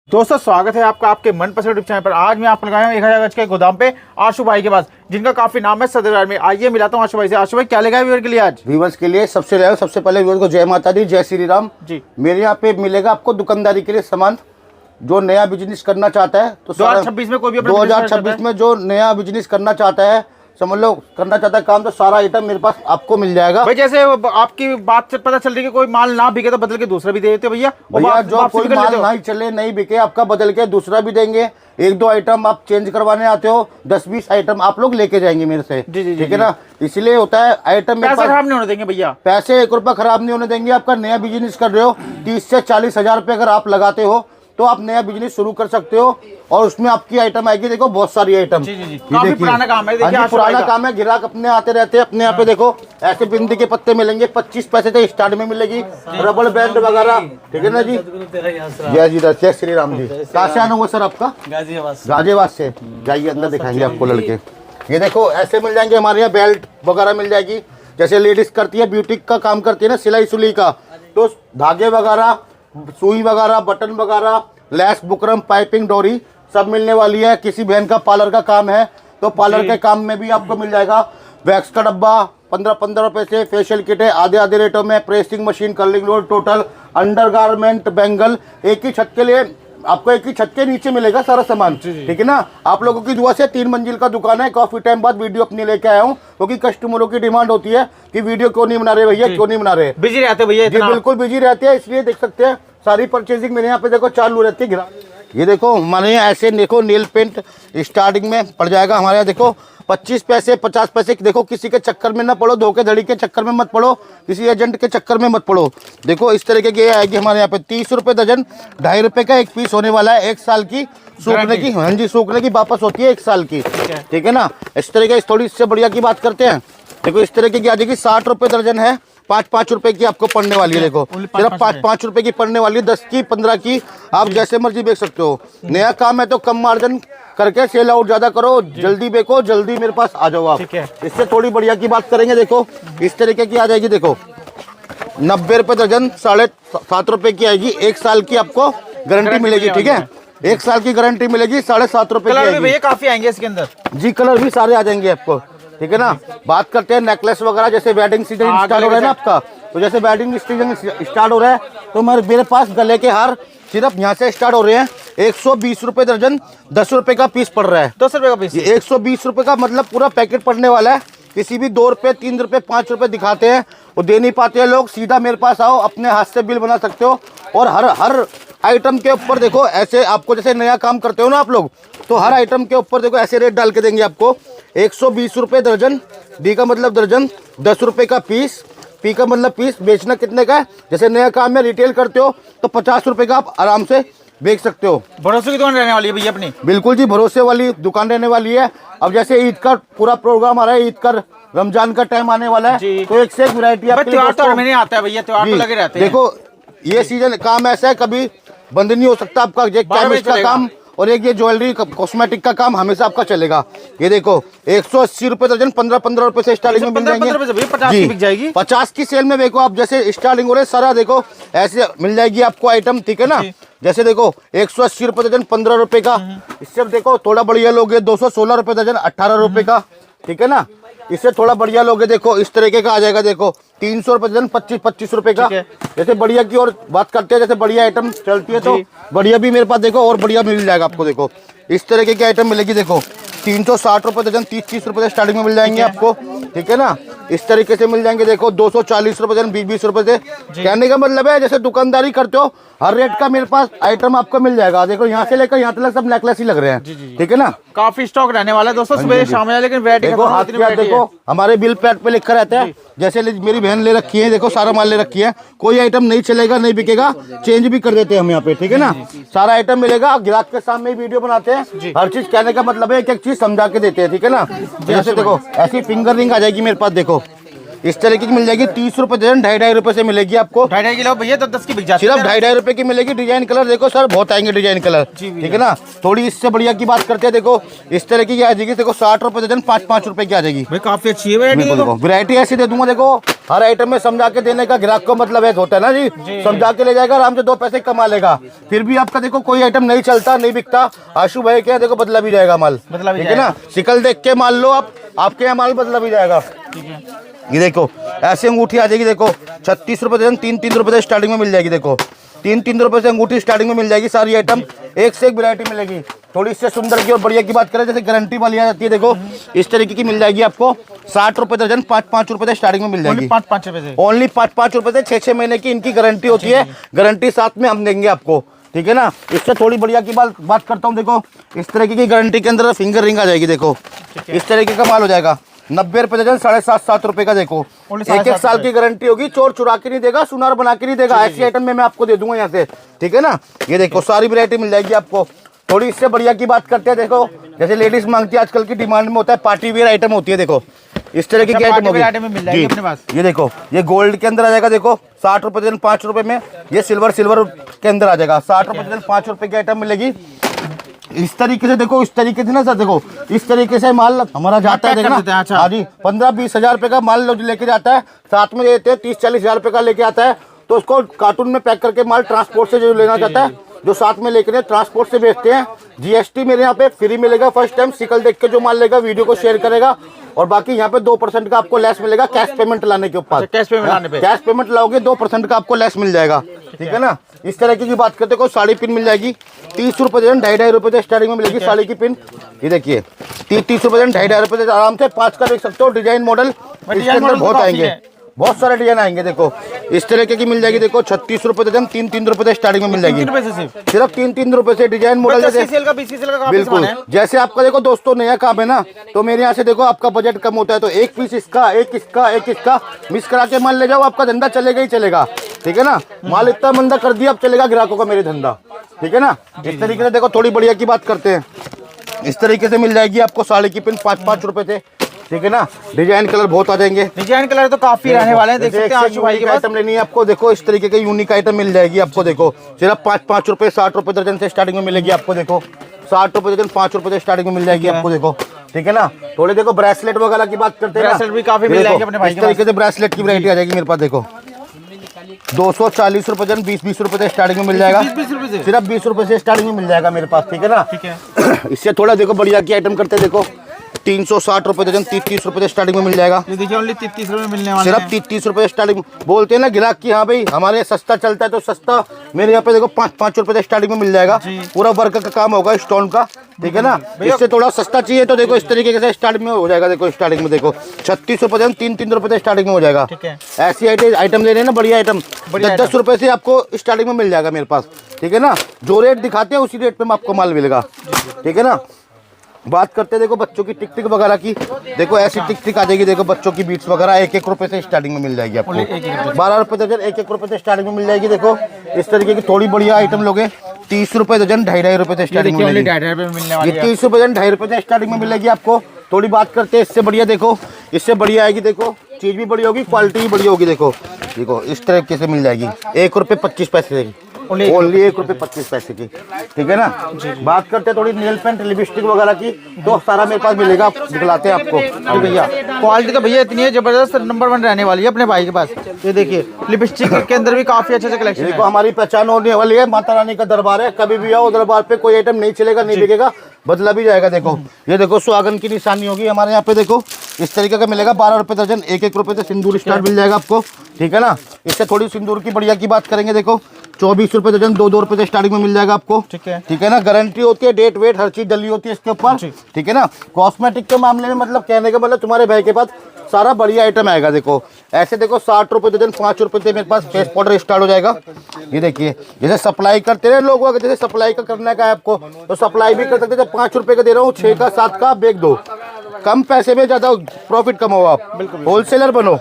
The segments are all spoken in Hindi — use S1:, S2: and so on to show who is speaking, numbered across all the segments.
S1: दोस्तों स्वागत है आपका आपके मनपसंद यूट्यूब चैनल पर। आज मैं आपको लगाया हूँ 1000 गज के गोदाम पे आशु भाई के पास, जिनका काफी नाम है सदर बाजार में। आइए मिलाता हूँ आशु भाई से। आशु भाई क्या लेगा व्यूअर के लिए आज?
S2: व्यूअर्स के लिए सबसे पहले व्यूअर्स को जय माता दी, जय श्री राम जी। मेरे यहाँ पे मिलेगा आपको दुकानदारी के लिए सामान। जो नया बिजनेस करना चाहता है तो
S1: 2026 में कोई भी
S2: 2026 में जो नया बिजनेस करना चाहता है, समझ लो करना चाहता है काम, तो सारा आइटम मेरे पास आपको मिल जाएगा
S1: भाई। जैसे आपकी बात से पता चल रही है कि कोई माल ना बिके तो बदल के दूसरा भी दे देते भैया।
S2: जो कोई माल नहीं चले नहीं बिके आपका बदल के दूसरा भी देंगे। एक दो आइटम आप चेंज करवाने आते हो, 10-20 आइटम आप लोग लेके जाएंगे मेरे से, ठीक है ना। इसलिए होता है आइटम
S1: पैसे खराब नहीं होने देंगे भैया,
S2: पैसे 1 रुपया खराब नहीं होने देंगे। आपका नया बिजनेस कर रहे हो, 30 से 40 हजार रुपये अगर आप लगाते हो तो आप नया बिजनेस शुरू कर सकते हो। और उसमें आपकी आइटम आएगी, देखो बहुत सारी आइटम।
S1: काफी पुराना काम है, देखिए
S2: पुराना काम है। ग्राहक अपने आते रहते हैं अपने यहाँ पे। देखो ऐसे बिंदी के पत्ते मिलेंगे 25 पैसे से स्टार्ट में मिलेगी, रबड़ बैंड वगैरह, ठीक है ना जी। जय जी जय श्री राम जी। कहाँ से आना हुआ सर आपका? गाजियाबाद से। जाइए अंदर दिखाएंगे आपको लड़के। ये देखो ऐसे मिल जाएंगे हमारे यहाँ, बेल्ट वगैरह मिल जाएगी। जैसे लेडीज करती है ब्यूटी का काम करती है ना, सिलाई सुलाई का, तो धागे वगैरह, सुई वगैरह, बटन वगैरह, लैस, बुकरम, पाइपिंग, डोरी सब मिलने वाली है। किसी बहन का पार्लर का काम है तो पार्लर के काम में भी आपको मिल जाएगा। वैक्स का डब्बा 15-15 रुपए से, फेशियल किट है आधे रेटों में, pressing machine, curling road, total undergarment, bangle. एक ही छत के लिए आपको, एक ही छत के नीचे मिलेगा सारा सामान, ठीक है ना। आप लोगों की दुआ से 3 मंजिल का दुकान है। काफी टाइम बाद वीडियो अपनी लेके आया हूँ, क्योंकि कस्टमरों की डिमांड होती है कि वीडियो क्यों नहीं बना रहे भैया, क्यों नहीं बना रहे।
S1: बिजी रहते भैया,
S2: जी बिल्कुल बिजी रहते हैं, इसलिए देख सकते हैं सारी परचेजिंग मेरे यहाँ पे देखो चालू रहती है। ये देखो हमारे यहाँ ऐसे देखो नील पेंट स्टार्टिंग में पड़ जाएगा हमारे यहाँ। देखो 25 पैसे 50 पैसे। देखो किसी के चक्कर में ना पड़ो, धोखेधड़ी के चक्कर में मत पड़ो, किसी एजेंट के चक्कर में मत पड़ो। देखो इस तरीके की आएगी हमारे यहाँ पे 30 रुपये दर्जन, 2.5 रुपये का एक पीस होने वाला है। 1 साल की सूखने की, हाँ जी सूखने की वापस होती है 1 साल की, ठीक है ना। इस तरीके थोड़ी इससे बढ़िया की बात करते हैं। देखो इस तरीके की आ जाएगी 60 रुपये दर्जन है, 5-5 रुपए की आपको पड़ने वाली है। देखो सिर्फ 5-5 रुपए की पड़ने वाली है, 10 की 15 की आप जैसे मर्जी बेच सकते हो। नया काम है तो कम मार्जिन करके सेल आउट ज्यादा करो, जल्दी बेचो, जल्दी मेरे पास आ जाओ आप। इससे थोड़ी बढ़िया की बात करेंगे। देखो इस तरीके की आ जाएगी, देखो 90 रुपए दर्जन, 7.5 रुपए की आएगी। 1 साल की आपको गारंटी मिलेगी, ठीक है। 1 साल की गारंटी मिलेगी, 7.5 रुपए की।
S1: काफी आएंगे इसके अंदर
S2: जी, कलर भी सारे आ जाएंगे आपको, ठीक है ना। बात करते हैं नेकलेस वगैरह, जैसे वेडिंग सीजन स्टार्ट हो रहा है ना आपका, तो जैसे वेडिंग सीजन स्टार्ट हो रहा है तो मेरे पास गले के हार सिर्फ यहाँ से स्टार्ट हो रहे हैं। 120 रुपए दर्जन, 10 रुपए का पीस पड़ रहा है।
S1: 10 रुपए का पीस,
S2: 120 रुपए का मतलब पूरा पैकेट पड़ने वाला है। किसी भी 2 रुपए 3 रुपए 5 रुपए दिखाते हैं, वो दे नहीं पाते हैं लोग, सीधा मेरे पास आओ, अपने हाथ से बिल बना सकते हो। और हर आइटम के ऊपर देखो ऐसे आपको, जैसे नया काम करते हो ना आप लोग, तो हर आइटम के ऊपर देखो ऐसे रेट डाल के देंगे आपको। 120 रुपए दर्जन, डी का मतलब दर्जन, 10 रुपए का पीस, पी का मतलब पीस। बेचना कितने का है? जैसे नया काम में रिटेल करते हो तो 50 रुपए का आप आराम से बेच सकते हो।
S1: भरोसे की दुकान रहने वाली है भैया अपनी।
S2: बिल्कुल जी, भरोसे वाली दुकान रहने वाली है। अब जैसे ईद का पूरा प्रोग्राम आ रहा है, ईद का रमजान का टाइम आने वाला है, तो एक से एक वैरायटी
S1: त्योहार तो नहीं आता है भैया, त्योहार तो लगे रहते हैं।
S2: देखो ये सीजन काम ऐसा है, कभी बंद नहीं हो सकता आपका। केमिस्ट का काम और एक ये ज्वेलरी कॉस्मेटिक का काम हमेशा आपका चलेगा। ये देखो 180 रुपए दर्जन, 15-15 रुपए से स्टार्टिंग में मिल जाएंगे।
S1: 50 की बिक जाएगी,
S2: 50 की सेल में देखो आप, जैसे स्टार्टिंग हो रहे सारा देखो ऐसे मिल जाएगी आपको आइटम, ठीक है ना। जैसे देखो 180 रुपए दर्जन, 15 रुपए का। इससे देखो थोड़ा बढ़िया लोगे 216 रुपए दर्जन, 18 रुपए का, ठीक है ना। इससे थोड़ा बढ़िया लोगे देखो इस तरीके का आ जाएगा। देखो 300 रुपए दर्जन, 25-25 रुपए का। जैसे बढ़िया की और बात करते हैं, जैसे बढ़िया आइटम चलती है तो बढ़िया भी मेरे पास देखो और बढ़िया मिल जाएगा आपको। देखो इस तरीके की आइटम मिलेगी। देखो 360 रुपए दर्जन, 30-30 रुपए से स्टार्टिंग में मिल जाएंगे आपको, ठीक है ना। इस तरीके से मिल जाएंगे। देखो 240 रुपए दर्जन, 20-20 रुपए से। कहने का मतलब है जैसे दुकानदारी करते हो हर रेट का मेरे पास आइटम आपको मिल जाएगा। देखो यहाँ से लेकर यहाँ तक सब नेकलेस ही लग रहे हैं, ठीक है ना।
S1: काफी स्टॉक रहने वाला है दोस्तों, सुबह शाम है, लेकिन
S2: देखो हमारे बिल पैड पे लिखा रहता है। जैसे मेरी बहन ले रखी है, देखो सारा माल ले रखी है। कोई आइटम नहीं चलेगा, नहीं बिकेगा, चेंज भी कर देते हैं हम यहाँ पे, ठीक है ना। सारा आइटम मिलेगा, ग्राहक के सामने वीडियो बनाते हैं। हर चीज कहने का मतलब है एक एक चीज समझा के देते हैं, ठीक है ना। जैसे देखो ऐसी फिंगर रिंग आ जाएगी मेरे पास। देखो इस तरीके की मिल जाएगी 30 रुपए दर्जन, 2.5 रुपए से मिलेगी आपको।
S1: 2.5 किलो भैया 10 की बिक जाती है।
S2: सिर्फ 2.5 रुपए की मिलेगी। डिजाइन कलर देखो सर, बहुत आएंगे डिजाइन कलर, ठीक है ना। थोड़ी इससे बढ़िया की बात करते हैं, देखो इस तरीके की आ जाएगी, देखो 60 रुपए दर्जन, 5-5 रुपए की आ जाएगी
S1: भाई, काफी अच्छी है वैरायटी।
S2: वैरायटी ऐसी दे दूंगा, देखो हर आइटम में समझा के देने का ग्राहक को मतलब एक होता है ना जी, समझा के ले जाएगा, आराम से 2 पैसे कमा लेगा। फिर भी आपका देखो कोई आइटम नहीं चलता, नहीं बिकता, आशु भाई क्या देखो बदला भी जाएगा माल, ठीक है ना। शिकल देख के मान लो आप, आपके यहाँ माल बदला भी जाएगा, ठीक है। ये देखो ऐसे अंगूठी आ जाएगी, देखो 36 रुपए दर्जन, 3-3 रुपए से स्टार्टिंग में मिल जाएगी। देखो 3-3 रुपए से अंगूठी स्टार्टिंग में मिल जाएगी। सारी आइटम एक से एक वैरायटी मिलेगी। थोड़ी इससे सुंदर की और बढ़िया की बात करें, जैसे गारंटी वाली आ जाती है, देखो इस तरीके की मिल जाएगी आपको 60 रुपए दर्जन, 5-5 रुपए से स्टार्टिंग में मिल जाएगी।
S1: 5-5 रुपए से,
S2: ओनली 5-5 रुपए से 6-6 महीने की इनकी गारंटी होती है। गारंटी साथ में हम देंगे आपको, ठीक है ना। इससे थोड़ी बढ़िया की बात करता हूँ, देखो इस तरीके की गारंटी के अंदर फिंगर रिंग आ जाएगी। देखो इस तरीके का माल हो जाएगा 90 रुपए दर्जन, 7.5-7 रुपए का। देखो 1-1 साल की गारंटी होगी, चोर चुरा के नहीं देगा, सुनार बना के नहीं देगा। ऐसी आइटम में मैं आपको दे दूंगा यहाँ से, ठीक है ना। ये देखो सारी वैरायटी मिल जाएगी आपको। थोड़ी इससे बढ़िया की बात करते हैं, देखो जैसे लेडीज मांगती है, आजकल की डिमांड में होता है, पार्टी वेयर आइटम होती है। देखो इस तरह की आइटम होगी जी। ये देखो ये गोल्ड के अंदर आ जाएगा, देखो 60 रुपए दर्जन, 5 रुपए में। ये सिल्वर के अंदर आ जाएगा, 60 रुपए दर्जन, 5 रुपए की आइटम मिलेगी। इस तरीके से देखो, इस तरीके से ना सर, देखो इस तरीके से माल हमारा जाता है, देखना हाँ जी। 15-20 हजार रुपए का माल लेके जाता है, साथ में देते हैं 30-40 हजार रुपए का लेके आता है, तो उसको कार्टून में पैक करके माल ट्रांसपोर्ट से जो लेना चाहता है, जो साथ में लेकर ट्रांसपोर्ट से बेचते हैं। जीएसटी मेरे यहाँ पे फ्री मिलेगा फर्स्ट टाइम। शिकल देख के जो माल लेगा वीडियो को शेयर करेगा, और बाकी यहाँ पे 2% का आपको लेस मिलेगा कैश पेमेंट लाने के ऊपर। कैश पेमेंट लाओगे 2% का आपको लेस मिल जाएगा, ठीक है ना। इस तरह की बात करते हो, साड़ी पिन मिल जाएगी 30 रुपए दर्जन, 2.5 रुपए से स्टार्टिंग में मिलेगी साड़ी की पिन। ये देखिए 30 रुपए दर्जन, 2.5 रुपए से आराम से 5 का देख सकते हो। डिजाइन मॉडल इसके अंदर बहुत आएंगे, बहुत सारे डिजाइन आएंगे। देखो इस तरीके की मिल जाएगी, देखो 36 रुपए दर्जन, 3-3 रुपए से स्टार्टिंग में मिल जाएगी। सिर्फ 3-3 रुपए से डिजाइन मॉडल। बिल्कुल, जैसे आपका देखो दोस्तों नया काम है ना, तो मेरे यहाँ से देखो आपका बजट कम होता है, तो एक पीस इसका, एक इसका मिक्स करा के माल ले जाओ, आपका धंधा चलेगा ही चलेगा, ठीक है ना। माल इतना मंदा कर दिया, अब चलेगा ग्राहकों का मेरे धंधा, ठीक है ना। इस तरीके से देखो थोड़ी बढ़िया की बात करते हैं, इस तरीके से मिल जाएगी आपको साड़ी की पिन 5-5 रुपए से, ठीक है ना। डिजाइन कलर बहुत आ जाएंगे, डिजाइन कलर तो काफी रहने वाले हैं, देख सकते हैं। आशु भाई की आइटम लेनी है आपको, देखो इस तरीके के यूनिक आइटम मिल जाएगी आपको। देखो सिर्फ 5-5 रुपए, 60 रुपए दर्जन से स्टार्टिंग में मिलेगी आपको। देखो 60 रुपए दर्जन, 5 रुपए से स्टार्टिंग में मिल जाएगी आपको। देखो ठीक है ना। थोड़े देखो ब्रेसलेट वगैरह की बात करते हैं, ब्रेसलेट भी काफी मिल जाएंगे अपने भाई। इस तरीके से ब्रेसलेट की वैरायटी आ जाएगी मेरे पास। देखो 240 रुपए दर्जन, 20-20 रुपए से स्टार्टिंग में मिल जाएगा। सिर्फ 20 रुपए से स्टार्टिंग में मिल जाएगा मेरे पास, ठीक है ना। ठीक है। इससे थोड़ा देखो बढ़िया की आइटम करते हैं, देखो 360 रुपए दर्जन, 30 रुपए से स्टार्टिंग में मिल जाएगा। ये देखिए ओनली 33 रुपए मिलने वाले हैं। सिर्फ 33 रुपए स्टार्टिंग। बोलते हैं ना ग्राहक की, हाँ भाई हमारे यहाँ सस्ता चलता है, तो सस्ता मेरे यहाँ पे देखो 5-5 रुपए से स्टार्टिंग में मिल जाएगा। पूरा वर्क का काम होगा स्टोन का, ठीक है ना। इससे थोड़ा सस्ता चाहिए तो देखो इस तरीके से स्टार्टिंग में हो जाएगा। देखो स्टार्टिंग में देखो 36 रुपए दर्जन, 3-3 रुपए से स्टार्टिंग में हो जाएगा। ऐसी आइटम ले रहे हैं ना, बढ़िया आइटम 10-10 रुपए से आपको स्टार्टिंग में मिल जाएगा मेरे पास, ठीक है ना। जो रेट दिखाते हैं उसी रेट पे आपको माल मिलेगा, ठीक है ना। बात करते हैं देखो बच्चों की टिक टिक वगैरह की, देखो ऐसी टिक टिक आ जाएगी। देखो बच्चों की बीट्स वगैरह 1-1 रुपए से स्टार्टिंग में मिल जाएगी आपको। 12 रुपए दर्जन, 1-1 रुपए से स्टार्टिंग में मिल जाएगी। देखो इस तरीके की थोड़ी बढ़िया आइटम लोगे 30 रुपए दर्जन, 2.5 रुपए से स्टार्टिंग में मिलेगी। 30 रुपए दर्जन, 2.5 रुपए से स्टार्टिंग में मिलेगी आपको। थोड़ी बात करते हैं इससे बढ़िया, देखो इससे बढ़िया आएगी। देखो चीज भी बढ़िया होगी, क्वालिटी भी बढ़िया होगी। देखो देखो इस तरीके से मिल जाएगी 1 रुपए 25 पैसे की, ओनली 1 रुपए 25 पैसे की, ठीक है ना। बात करते हैं थोड़ी नेल पेंट, लिपस्टिक वगैरह की, तो सारा मेरे पास मिलेगा, दिखलाते हैं आपको भैया। क्वालिटी तो भैया इतनी है जबरदस्त, नंबर 1 रहने वाली है अपने भाई के पास। ये देखिए लिपस्टिक के अंदर भी काफी अच्छे कलेक्शन है। हमारी पहचान होने वाली है, माता रानी का दरबार है, कभी भी आओ दरबार पे कोई आइटम नहीं चलेगा, नहीं बिकेगा, बदला भी जाएगा। देखो ये देखो सुहागन की निशानी होगी हमारे यहाँ पे। देखो इस तरीके का मिलेगा 12 रुपए दर्जन, 1-1 रुपए से सिंदूर स्टार मिल जाएगा आपको, ठीक है ना। इससे थोड़ी सिंदूर की बढ़िया की बात करेंगे, देखो 24 रुपए दर्जन, 2-2 रुपए से स्टार्टिंग में मिल जाएगा आपको, ठीक है ना। गारंटी होती है, डेट वेट हर चीज डली होती है इसके ऊपर, ठीक है ना। कॉस्मेटिक के मामले में मतलब कहने का मतलब तुम्हारे भाई के पास सारा बढ़िया आइटम आएगा। देखो ऐसे देखो 60 रुपए दर्जन, 5 रुपए से मेरे पास फेस पाउडर स्टार्ट हो जाएगा। ये देखिए जैसे सप्लाई करते हैं लोग, अगर जैसे सप्लाई का करने का है आपको तो सप्लाई भी कर सकते हैं। 5 रुपए का दे रहा हूँ, 6 का 7 का बेच दो, कम पैसे में ज्यादा प्रॉफिट कमाओ आप, बिल्कुल होलसेलर बनो।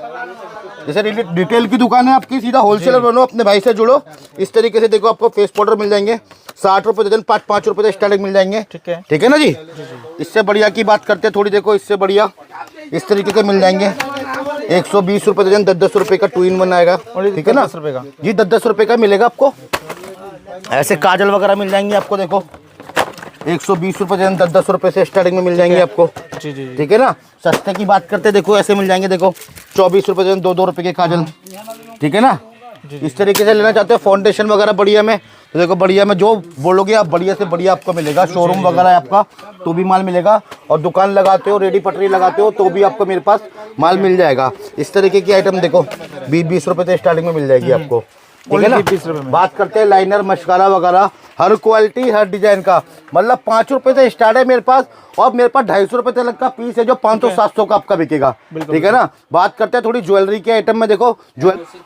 S2: जैसे रिटेल की दुकान है आपकी, सीधा होलसेलर बनो, अपने भाई से जुड़ो। इस तरीके से देखो आपको फेस पाउडर मिल जाएंगे 60 रुपए दर्जन, 5-5 रुपए से स्टार्टिंग मिल जाएंगे, ठीक है ना जी। इससे बढ़िया की बात करते हैं थोड़ी, देखो इससे बढ़िया इस तरीके के मिल जाएंगे। 120 रुपए दर्जन, 10-10 रुपए का 2 in 1 आएगा, ठीक है ना
S1: 10 रुपए का
S2: जी, 10-10 रुपए का मिलेगा आपको। ऐसे काजल वगैरह मिल जाएंगे आपको, देखो 120 रुपए दर्जन, 10-10 रुपए से स्टार्टिंग में मिल जाएंगे आपको,
S1: जी जी जी।
S2: ठीक है ना। सस्ते की बात करते देखो ऐसे मिल जाएंगे, देखो 24 रुपए दर्जन, 2-2 रुपए के काजल, ठीक है ना। इस तरीके से लेना चाहते हो फाउंडेशन वगैरह बढ़िया में, तो देखो बढ़िया में जो बोलोगे आप बढ़िया से बढ़िया आपको मिलेगा। शोरूम वगैरह है आपका तो भी माल मिलेगा, और दुकान लगाते हो, रेडी पटरी लगाते हो तो भी आपको मेरे पास माल मिल जाएगा। इस तरीके की आइटम देखो 20-20 रुपए से स्टार्टिंग में मिल जाएगी आपको, ठीक है ना।
S1: 20 रुपए में
S2: बात करते हैं लाइनर मशकारा वगैरह, हर क्वालिटी हर डिजाइन का, मतलब 5 रुपए से स्टार्ट है मेरे पास, और मेरे पास 250 रुपए तक का पीस है जो 500-700 का आपका बिकेगा, ठीक है ना। बात करते हैं थोड़ी ज्वेलरी के आइटम में, देखो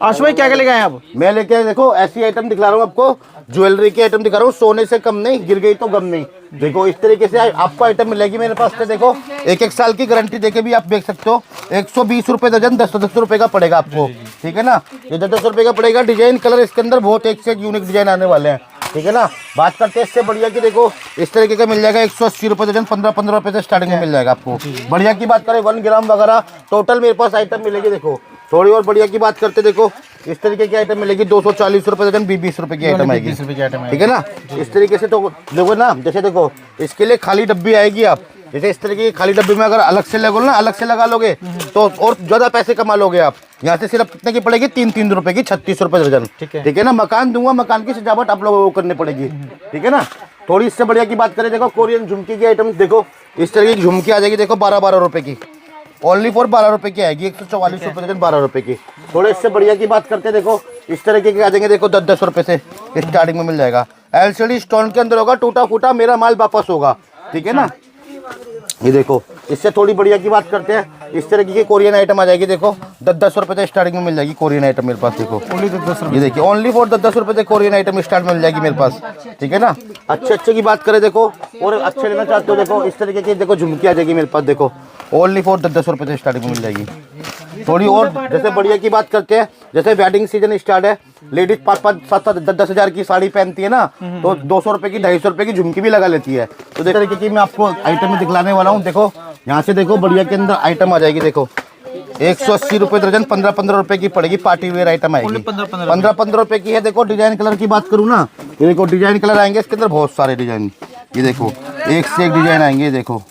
S1: आशु भाई क्या क्या लेके आए आप?
S2: मैं लेके आया, देखो ऐसी आइटम दिखला रहा हूँ आपको, ज्वेलरी की आइटम दिखा रहा हूँ, सोने से कम नहीं, गिर गई तो गम नहीं। देखो इस तरीके से आपको आइटम मिलेगी मेरे पास से, देखो 1-1 साल की गारंटी देके भी आप देख सकते हो। 120 रुपए दर्जन, 10-10 रुपए का पड़ेगा आपको, ठीक है ना। ये 10-10 रुपए का पड़ेगा। डिजाइन कलर इसके अंदर बहुत एक से एक यूनिक डिजाइन आने वाले हैं, ठीक है ना। बात करते हैं इससे बढ़िया की, देखो इस तरीके का मिल जाएगा 180 रुपए दर्जन, 15-15 रुपए से स्टार्टिंग में मिल जाएगा आपको। बढ़िया की बात करें 1 ग्राम वगैरह टोटल मेरे पास आइटम मिलेगी। देखो थोड़ी और बढ़िया की बात करते, देखो इस तरीके की आइटम मिलेगी 240 रुपए दर्जन, 20 रुपए की आइटम आएगी, ठीक है ना। इस तरीके से तो देखो ना, जैसे देखो इसके लिए खाली डब्बी आएगी, आप जैसे इस तरीके की खाली डब्बी में अगर अलग से लगो ना, अलग से लगा लोगे तो और ज्यादा पैसे कमा लोगे आप। यहाँ से सिर्फ कितने की पड़ेगी, 3-3 रुपए की, 36 रुपए दर्जन, ठीक है ना। मकान दूंगा, मकान की सजावट आप लोगों को करनी पड़ेगी, ठीक है ना। थोड़ी इससे बढ़िया की बात करें, देखो कोरियन झुमकी की आइटम, देखो इस तरीके की झुमकी आ जाएगी, देखो 12-12 रुपए की, ओनली फॉर 12 रुपए की आएगी, 144 रुपए दर्जन, 12 रुपए की। थोड़े इससे बढ़िया की बात करते, देखो इस तरीके के आ जाएंगे, देखो 10-10 रुपए से स्टार्टिंग में मिल जाएगा। LCD स्टोन के अंदर होगा, टूटा फूटा मेरा माल वापस होगा, ठीक है ना। ये देखो इससे थोड़ी बढ़िया की बात करते हैं, इस तरीके की कोरियन आइटम आ जाएगी, देखो 10-10 रुपए से स्टार्टिंग में मिल जाएगी कोरियन आइटम मेरे पास, देखो
S1: ओनली 10 रुपए।
S2: ये देखिए ओनली फॉर 10-10 रुपए से कोरियन आइटम स्टार्ट में मिल जाएगी मेरे पास, ठीक है ना। अच्छे की बात करें, देखो और अच्छे लेना चाहते हो, देखो इस तरीके की देखो झुमकी आ जाएगी मेरे पास, देखो ओनली फॉर 10-10 रुपए से स्टार्टिंग में मिल जाएगी। थोड़ी और जैसे बढ़िया की बात करते हैं, जैसे वेडिंग सीजन स्टार्ट है, लेडीज 5-5, 7-7, 10-10 हजार की साड़ी पहनती है ना, तो 200 रुपए की, 250 रुपए की झुमकी भी लगा लेती है। तो इस तरीके की मैं आपको आइटम में दिखलाने वाला हूँ। देखो यहाँ से देखो बढ़िया के अंदर आइटम आ जाएगी, देखो 180 रुपए दर्जन, 15-15 रुपए की पड़ेगी, पार्टी वेयर आइटम आएगी, 15-15 रुपए की है। देखो डिजाइन कलर की बात करूँ ना, ये देखो डिजाइन कलर आएंगे इसके अंदर बहुत सारे डिजाइन, ये देखो एक से एक डिजाइन आएंगे, देखो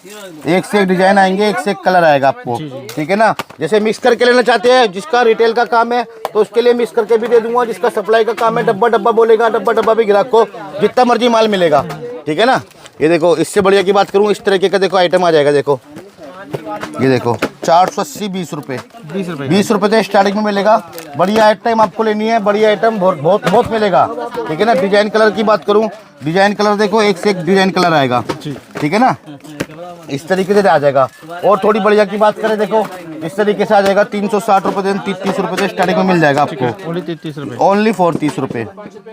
S2: एक से एक डिजाइन आएंगे, एक से एक कलर आएगा आपको, ठीक है ना। जैसे मिक्स करके लेना चाहते हैं, जिसका रिटेल का काम है तो उसके लिए मिक्स करके भी दे दूंगा, जिसका सप्लाई का काम है डब्बा बोलेगा, डब्बा भी ग्राहक को जितना मर्जी माल मिलेगा, ठीक है ना। ये देखो इससे बढ़िया की बात करूँ, इस तरीके का देखो आइटम आ जाएगा, देखो ये देखो 480, 20 रुपए, 20 रुपए से स्टार्टिंग में मिलेगा। बढ़िया आइटम आपको लेनी है, बढ़िया आइटम बहुत मिलेगा, ठीक है ना। डिजाइन कलर की बात करूं, डिजाइन कलर देखो एक से एक डिजाइन कलर आएगा, ठीक है ना। इस तरीके से आ जाएगा। और थोड़ी बढ़िया की बात करें, देखो इस तरीके से आ जाएगा 360 रुपए से 30 रुपए से स्टार्टिंग में मिल जाएगा आपको, ओनली फॉर 30 रुपए,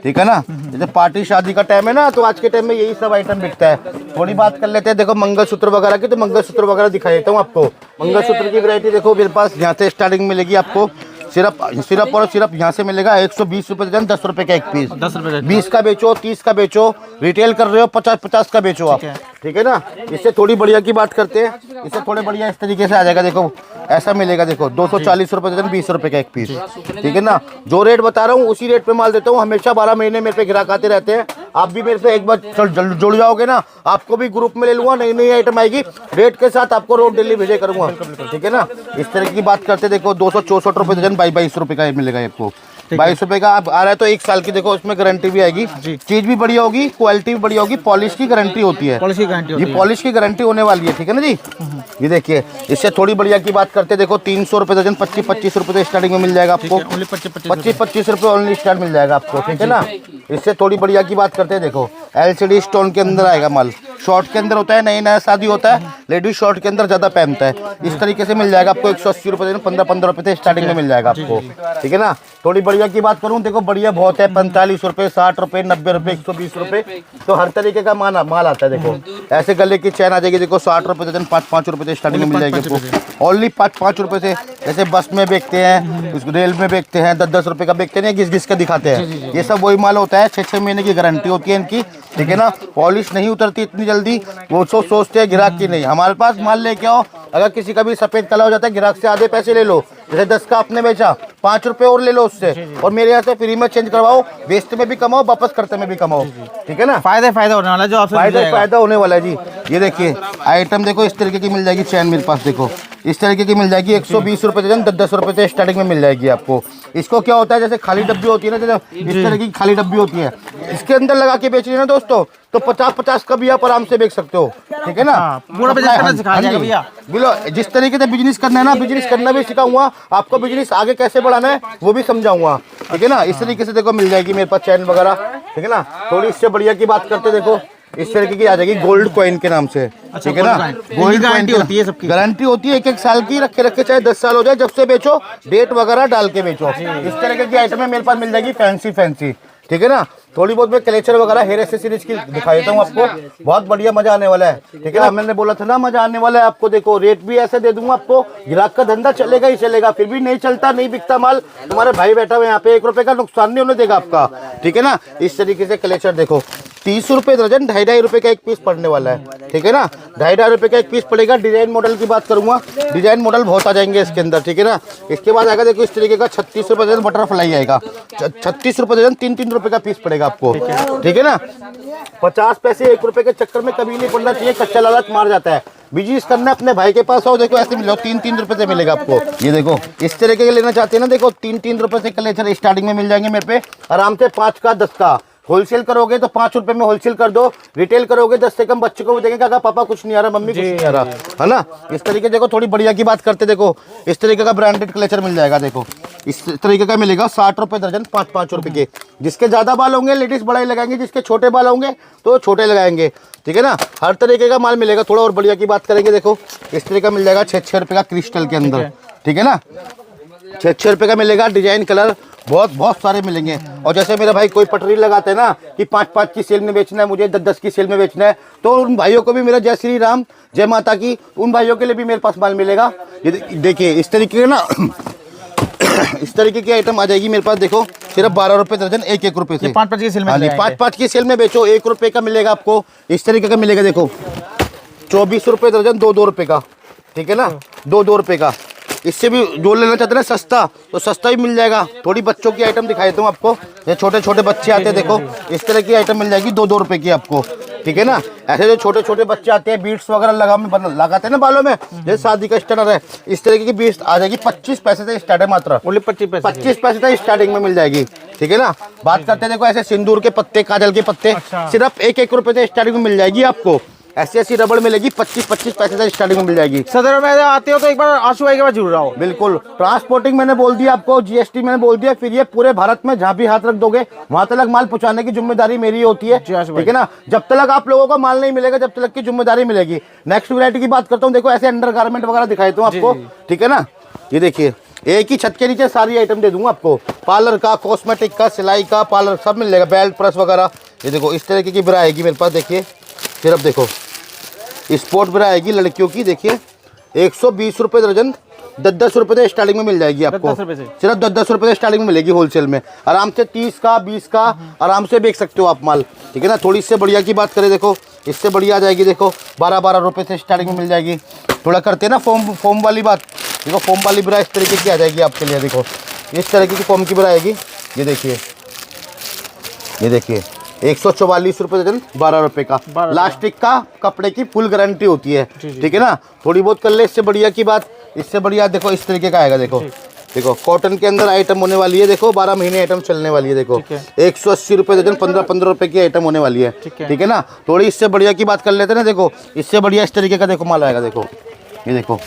S2: ठीक है ना। जैसे पार्टी शादी का टाइम है ना, तो आज के टाइम में यही सब आइटम बिकता है। थोड़ी बात कर लेते हैं, देखो मंगलसूत्र वगैरह की, तो मंगलसूत्र वगैरह दिखा देता हूँ आपको। मंगलसूत्र की वैरायटी देखो मेरे पास यहाँ से स्टार्टिंग मिलेगी आपको, सिर्फ और सिर्फ यहाँ से मिलेगा 120 रुपए दर्जन, 10 रुपए का एक पीस,
S1: 10 रुपए,
S2: 20 का बेचो, 30 का बेचो, रिटेल कर रहे हो 50-50 का बेचो आप, ठीक है ना। इससे थोड़ी बढ़िया की बात करते हैं, इससे थोड़े बढ़िया इस तरीके से आ जाएगा, देखो ऐसा मिलेगा, देखो 240 रुपए दर्जन, 20 रुपए का एक पीस, ठीक है ना। जो रेट बता रहा हूँ उसी रेट पे माल देता हूँ, हमेशा 12 महीने मेरे पे ग्राहक आते रहते हैं। आप भी मेरे से एक बार जुड़ जाओगे ना, आपको भी ग्रुप में ले लूंगा, नई आइटम आएगी, रेट के साथ आपको रोड डेली भेजे करूंगा, ठीक है ना। इस तरह की बात करते, देखो 264 रुपए दर्जन, 22 रुपए का मिलेगा आपको, 22 रुपए का आप आ रहा है तो 1 साल की, देखो उसमें गारंटी भी आएगी, चीज भी बढ़िया होगी, क्वालिटी भी बढ़िया होगी, पॉलिश की गारंटी होती है, ये पॉलिश की गारंटी होने वाली है, ठीक है ना जी। ये देखिए इससे थोड़ी बढ़िया की बात करते, देखो 300 रुपए दर्जन, 25-25 रुपए से स्टार्टिंग में मिल जाएगा आपको, 25-25 रुपए ओनली स्टार्ट मिल जाएगा आपको, ठीक है ना। इससे थोड़ी बढ़िया की बात करते हैं, देखो LCD स्टोन के अंदर आएगा माल, शॉर्ट के अंदर होता है, नया शादी होता है, लेडीज शॉर्ट के अंदर ज्यादा पहनता है। इस तरीके से मिल जाएगा आपको 180 रुपए, 15-15 रुपए से स्टार्टिंग में मिल जाएगा आपको, ठीक है ना। थोड़ी बढ़िया की बात करूं, देखो बढ़िया बहुत है, 45 रुपए, 60 रुपए, 90 रुपए, 120 रुपए, तो हर तरीके का माल आता है। देखो ऐसे गले की चैन आ जाएगी, देखो 60 रुपए दर्जन, 5-5 रुपए से स्टार्टिंग में मिल जाएगी आपको, ओनली 5-5 रुपए से। जैसे बस में बेचते हैं, रेल में बेचते हैं, 10-10 रुपए का बेचते हैं, घिस के दिखाते हैं, ये सब वही माल होता है। 6-6 महीने की गारंटी होती है इनकी, ठीक है ना। पॉलिश नहीं उतरती इतनी जल्दी, वो सोचते हैं ग्राहक की नहीं। हमारे पास माल लेके आओ, अगर किसी का भी सफेद कलर हो जाता है, ग्राहक से आधे पैसे ले लो, जैसे 10 का आपने बेचा, 5 रुपए और ले लो उससे, और मेरे यहाँ से फ्री में चेंज करवाओ, बेचते में भी कमाओ, वापस करते में भी कमाओ, ठीक है ना।
S1: फायदा होने वाला है, जो आपसे
S2: फायदा होने वाला है जी। ये देखिए आइटम देखो इस तरीके की मिल जाएगी, चैन मेरे पास देखो इस तरीके की मिल जाएगी, 120 रुपए दर्जन, 10 रुपए से स्टार्टिंग में मिल जाएगी आपको। इसको क्या होता है, जैसे खाली डब्बी होती है ना, जैसे इस तरह की खाली डब्बी होती है, इसके अंदर लगा के बेच रही है ना दोस्तों, तो 50-50 का भी आप आराम से बेच सकते हो, ठीक है ना।
S1: पूरा बिजनेस करना सिखा दिया भैया।
S2: बोलो जिस तरीके से बिजनेस करना है ना, बिजनेस करना भी सिखाऊंगा आपको, बिजनेस आगे कैसे बढ़ाना है वो भी समझाऊंगा, ठीक है ना। इस तरीके से देखो मिल जाएगी मेरे पास चैन वगैरह, ठीक है ना। थोड़ी इससे बढ़िया की बात करते, देखो इस तरीके की आ जाएगी गोल्ड कॉइन के नाम से, ठीक है ना।
S1: गोल्ड गारंटी होती है सबकी,
S2: गारंटी होती है 1-1 साल की, रखे चाहे 10 साल हो जाए, जब से बेचो डेट वगैरह डाल के बेचो। इस तरीके की आइटम मेरे पास मिल जाएगी फैंसी, ठीक है ना। थोड़ी बहुत मैं क्लेचर वगैरह हेयर एक्सेसरीज की दिखा देता हूँ आपको, बहुत बढ़िया मजा आने वाला है, ठीक है ना। मैंने बोला था ना मजा आने वाला है आपको। देखो रेट भी ऐसे दे दूंगा आपको, ग्राहक का धंधा चलेगा ही चलेगा, फिर भी नहीं चलता नहीं बिकता माल, तुम्हारे भाई बैठा हुआ यहाँ पे, 1 रुपए का नुकसान नहीं होने देगा आपका, ठीक है ना। इस तरीके से क्लेचर देखो 30 रुपए दर्जन, 2.5 रुपए का एक पीस पड़ने वाला है, ठीक है ना। 2.5 रुपए का एक पीस पड़ेगा। डिजाइन मॉडल की बात करूंगा, डिजाइन मॉडल बहुत आ जाएंगे इसके अंदर, ठीक है ना। इसके बाद आएगा देखो इस तरीके का 36 रुपए दर्जन बटरफ्लाई आएगा, 36 रुपए दर्जन, 3-3 रुपए का पीस पड़ेगा आपको, ठीक है ना। 50 पैसे 1 रुपए के चक्कर में कभी नहीं पड़ना चाहिए, कच्चा लालच मार जाता है। बिजनेस करना अपने भाई के पास आओ, देखो ऐसे मिलो 3-3 रुपए से मिलेगा आपको। ये देखो इस तरीके के लेना चाहते हैं ना, देखो 3-3 रुपए से कलेक्शन स्टार्टिंग में मिल जाएंगे मेरे पे आराम से, 5 का 10 का। होलसेल करोगे तो 5 रुपए में होलसेल कर दो, रिटेल करोगे 10 से कम बच्चे को भी देंगे, कहा पापा कुछ नहीं आ रहा, मम्मी कुछ नहीं आ रहा, है ना। इस तरीके देखो थोड़ी बढ़िया की बात करते, देखो इस तरीके का ब्रांडेड कलेक्शन मिल जाएगा, देखो इस तरीके का मिलेगा 60 रुपए दर्जन, 5-5 रुपए के। जिसके ज्यादा बाल होंगे लेडीज बड़ा ही लगाएंगे, जिसके छोटे बाल होंगे तो छोटे लगाएंगे, ठीक है ना। हर तरीके का माल मिलेगा। थोड़ा और बढ़िया की बात करेंगे, देखो इस तरीके का मिल जाएगा 6-6 रुपए का क्रिस्टल के अंदर, ठीक है ना। 6-6 रुपए का मिलेगा। डिजाइन कलर बहुत सारे मिलेंगे। और जैसे मेरे भाई कोई पटरी लगाते हैं ना कि 5-5 की सेल में बेचना है, मुझे 10-10 की सेल में बेचना है, तो उन भाइयों को भी मेरा जय श्री राम जय माता की, उन भाइयों के लिए भी मेरे पास माल मिलेगा। ये देखिए इस तरीके ना इस तरीके की आइटम आ जाएगी मेरे पास, देखो सिर्फ 12 रुपए दर्जन, 1-1 रुपए से
S1: 5-5 की सेल में,
S2: 5-5 की सेल में बेचो 1 रुपए का मिलेगा आपको। इस तरीके का मिलेगा, देखो 24 रुपए दर्जन, 2-2 रुपए का, ठीक है ना, 2-2 रुपए का। इससे भी जो लेना चाहते हैं ना सस्ता, तो सस्ता ही मिल जाएगा। थोड़ी बच्चों की आइटम दिखाई देता हूँ आपको, ये छोटे छोटे बच्चे आते हैं, देखो इस तरह की आइटम मिल जाएगी 2-2 रुपए की आपको, ठीक है ना। ऐसे जो छोटे छोटे बच्चे आते हैं बीट्स वगैरह लगाते हैं ना बालों में, जैसे शादी का स्टार्टर है, इस तरीके की बीट्स आ जाएगी 25 पैसे से स्टार्ट है, मात्र 25 पैसे से स्टार्टिंग में मिल जाएगी, ठीक है ना। बात करते हैं देखो ऐसे सिंदूर के पत्ते, काजल के पत्ते, सिर्फ 1-1 रुपए से स्टार्टिंग में मिल जाएगी आपको। ऐसी रबड़ मिलेगी 25-25 पैसे से स्टार्टिंग में मिल जाएगी।
S1: सदर में आते हो तो एक बार आशु भाई के पास जरूर आओ।
S2: बिल्कुल। ट्रांसपोर्टिंग मैंने बोल दिया आपको, जीएसटी मैंने बोल दिया, फिर ये पूरे भारत में जहाँ भी हाथ रख दोगे वहां तक माल पहुंचाने की जिम्मेदारी मेरी होती है, ठीक है ना। जब तक आप लोगों को माल नहीं मिलेगा जब तक की जिम्मेदारी मिलेगी। नेक्स्ट वैरायटी की बात करता हूँ, देखो ऐसे अंडर गारमेंट वगैरह दिखाई दूँ आपको, ठीक है ना। ये देखिए एक ही छत के नीचे सारी आइटम दे दूंगा आपको, पार्लर का, कॉस्मेटिक का, सिलाई का, पार्लर सब मिल जाएगा, बेल्ट प्रेस वगैरह। ये देखो इस तरीके की ब्रा आएगी मेरे पास, देखिए सिर्फ देखो स्पोर्ट ब्रा आएगी लड़कियों की, देखिए 120 रुपए दर्जन, 10-10 रुपए से स्टार्टिंग में मिल जाएगी आपको, सिर्फ 10-10 रुपए से स्टार्टिंग में मिलेगी होलसेल में। आराम से 30 का 20 का आराम से बेच सकते हो आप माल, ठीक है ना। थोड़ी इससे बढ़िया की बात करें, देखो इससे बढ़िया आ जाएगी, देखो 12-12 रुपए से स्टार्टिंग में मिल जाएगी। थोड़ा करते हैं ना फोम वाली बात, देखो फोम वाली ब्रा इस तरीके की आ जाएगी आपके लिए, देखो इस तरीके की फोम की ब्रा आएगी। ये देखिए 144 रुपए दर्जन, 12 रुपए का। प्लास्टिक का कपड़े की फुल गारंटी होती है, ठीक है ना। थोड़ी बहुत कर ले। इससे बढ़िया की बात, इससे बढ़िया देखो इस तरीके का आएगा, देखो कॉटन के अंदर आइटम होने वाली है, देखो 12 महीने आइटम चलने वाली है, देखो 180 रुपए दर्जन, 15-15 रुपए की आइटम होने वाली है, ठीक है ना। थोड़ी इससे बढ़िया की बात कर लेते हैं ना, देखो इससे बढ़िया इस तरीके का देखो माल आएगा, देखो ये देखो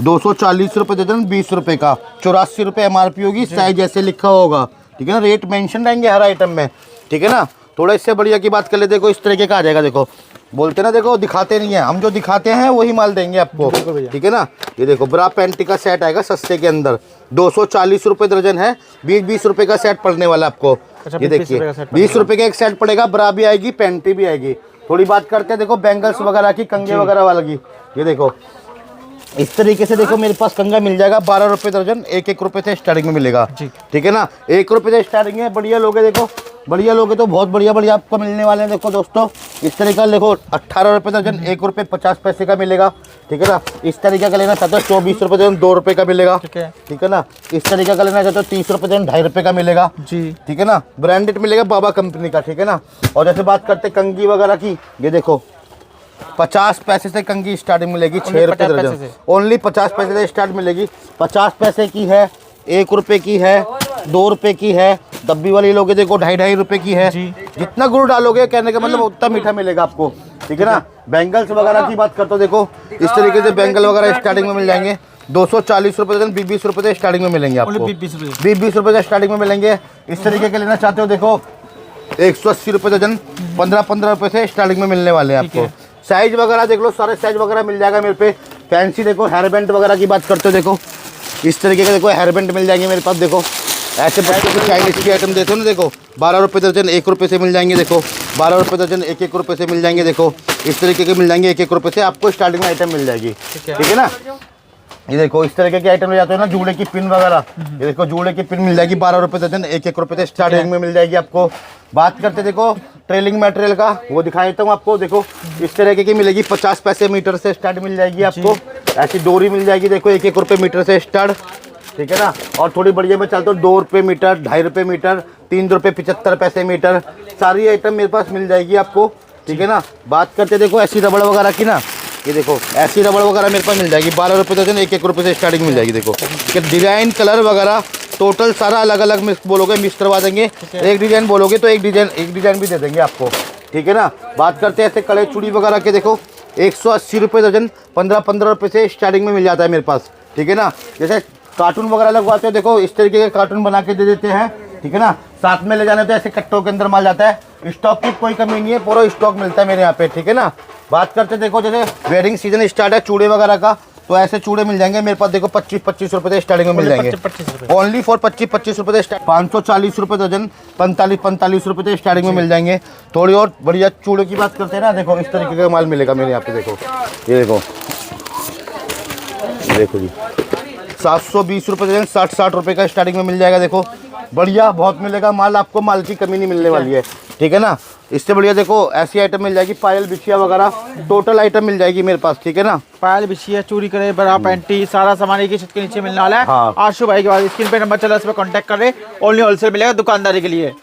S2: 240 रुपए दर्जन, 20 रुपए का, 84 रुपए MRP होगी, साइज जैसे लिखा होगा, ठीक है ना। रेट मेंशन रहेंगे हर आइटम में, ठीक है ना। थोड़ा इससे बढ़िया की बात कर ले, देखो इस तरीके का आ जाएगा, देखो बोलते ना देखो दिखाते नहीं है हम, जो दिखाते हैं वही माल देंगे आपको, ठीक है ना। ये देखो ब्रा पैंटी का सेट आएगा सस्ते के अंदर, 240 रुपए दर्जन है, 20-20 रुपए का सेट पड़ने वाला आपको। ये देखिए 20 रुपए का एक सेट पड़ेगा, ब्रा भी आएगी, पैंटी भी आएगी। थोड़ी बात करते हैं देखो बैंगल्स वगैरह की, कंगे वगैरह वाला की। ये देखो इस तरीके से देखो मेरे पास कंगा मिल जाएगा 12 रुपए दर्जन, 1-1 रुपए से स्टार्टिंग में मिलेगा, ठीक है ना। 1 रुपए से स्टार्टिंग है, बढ़िया लोग है, देखो बढ़िया लोगे तो बहुत बढ़िया बढ़िया आपको मिलने वाले हैं। देखो दोस्तों इस तरीके का देखो 18 रुपये दर्जन, 1 रुपये 50 पैसे का मिलेगा, ठीक है ना। इस तरीके का लेना चाहते हो 24 रुपये दर्जन, 2 रुपये का मिलेगा, ठीक है ना। इस तरीके का लेना चाहते हो 30 रुपये दर्जन, 2.5 रुपये का मिलेगा
S1: जी,
S2: ठीक है ना। ब्रांडेड मिलेगा बाबा कंपनी का, ठीक है ना। और जैसे बात करते कंगी वगैरह की, ये देखो 50 पैसे से कंगी स्टार्टिंग मिलेगी, 6 रुपये दर्जन, ओनली 50 पैसे से स्टार्ट मिलेगी। 50 पैसे की है, 1 रुपये की है, 2 रुपये की है, डब्बी वाली लोगे देखो 2.5 रुपये की है। जितना गुड़ डालोगे कहने का मतलब उतना मीठा मिलेगा आपको, ठीक है ना। बैंगल्स वगैरह की बात करते हो देखो इस तरीके से बैंगल वगैरह स्टार्टिंग में मिल जाएंगे 240 रुपये दर्जन, 20 रुपये से स्टार्टिंग में मिलेंगे आपको, 20 रुपये से स्टार्टिंग में मिलेंगे। इस तरीके के लेना चाहते हो देखो 180 रुपये दर्जन, 15 रुपये से स्टार्टिंग में मिलने वाले हैं आपको। साइज वगैरह देख लो, सारे साइज वगैरह मिल जाएगा मेरे पे। फैंसी देखो हेयर बैंड वगैरह की बात करते हो देखो इस तरीके के देखो हेयर बैंड मिल जाएंगे मेरे पास। देखो ऐसे बच्चों को चाइनीज की आइटम देते हो ना, देखो 12 रुपये दर्जन, 1 रुपये से मिल जाएंगे। देखो 12 रुपये दर्जन, 1 रुपये से मिल जाएंगे। देखो इस तरीके के मिल जाएंगे 1 रुपये से आपको स्टार्टिंग में आइटम मिल जाएगी, ठीक है ना। ये देखो इस तरीके के आइटम ले जाते हो ना, जूड़े की पिन वगैरह, ये देखो जूड़े की पिन मिल जाएगी 12 रुपये दर्जन, 1 रुपये से स्टार्टिंग में मिल जाएगी आपको। बात करते देखो ट्रेलिंग मटेरियल का, वो दिखा देता हूँ आपको। देखो इस तरीके की मिलेगी 50 पैसे मीटर से स्टार्ट मिल जाएगी आपको। ऐसी डोरी मिल जाएगी देखो 1 रुपये मीटर से स्टार्ट, ठीक है ना। और थोड़ी बढ़िया में चलता हूँ 2 रुपये मीटर, 2.5 रुपये मीटर, 3 रुपये 75 पैसे मीटर, सारी आइटम मेरे पास मिल जाएगी आपको, ठीक है ना। बात करते देखो ऐसी रबड़ वगैरह की ना, ये देखो ऐसी रबड़ वगैरह मेरे पास मिल जाएगी 12 रुपये दर्जन, 1 रुपये से स्टार्टिंग मिल जाएगी। देखो डिजाइन कलर वगैरह टोटल सारा अलग अलग मिक्स बोलोगे मिक्स करवा देंगे। एक डिजाइन बोलोगे तो एक डिजाइन भी दे देंगे आपको, ठीक है ना। बात करते हैं ऐसे कड़े चूड़ी वगैरह के, देखो 180 रुपये दर्जन, 15 रुपये से स्टार्टिंग में मिल जाता है मेरे पास, ठीक है ना। जैसे कार्टून वगैरह लगवाते हो देखो इस तरीके के कार्टून बना के दे देते हैं, ठीक है ना। साथ में ले जाने तो ऐसे कट्टों के अंदर माल जाता है। स्टॉक की कोई कमी नहीं है, पूरा स्टॉक मिलता है मेरे यहाँ पे, ठीक है ना। बात करते देखो जैसे वेडिंग सीजन स्टार्ट है चूड़े वगैरह का, तो ऐसे चूड़े मिल जाएंगे मेरे पास। देखो 25 रुपये से स्टार्टिंग में मिल जाएंगे, ओनली फॉर 25 रुपये से 540 रुपये दर्जन, 45 रुपये से स्टार्टिंग में मिल जाएंगे। थोड़ी और बढ़िया चूड़े की बात करते हैं ना, देखो इस तरीके का माल मिलेगा मेरे यहाँ पे। देखो ये देखो जी 720 रुपये दर्जन, 60 रुपये का स्टार्टिंग में मिल जाएगा। देखो बढ़िया बहुत मिलेगा माल, आपको माल की कमी नहीं मिलने वाली है, ठीक है ना। इससे बढ़िया देखो ऐसी आइटम मिल जाएगी, पायल बिछिया वगैरह टोटल आइटम मिल जाएगी मेरे पास, ठीक है ना।
S1: पायल बिछिया, चूड़ी करे, बड़ा पैंटी, सारा सामान एक ही छत के नीचे मिलने वाला है।
S2: हाँ।
S1: आशु भाई के बाद स्क्रीन पे नंबर चला, इस पर कॉन्टैक्ट कर रहे, ओनली होलसेल मिलेगा दुकानदारी के लिए।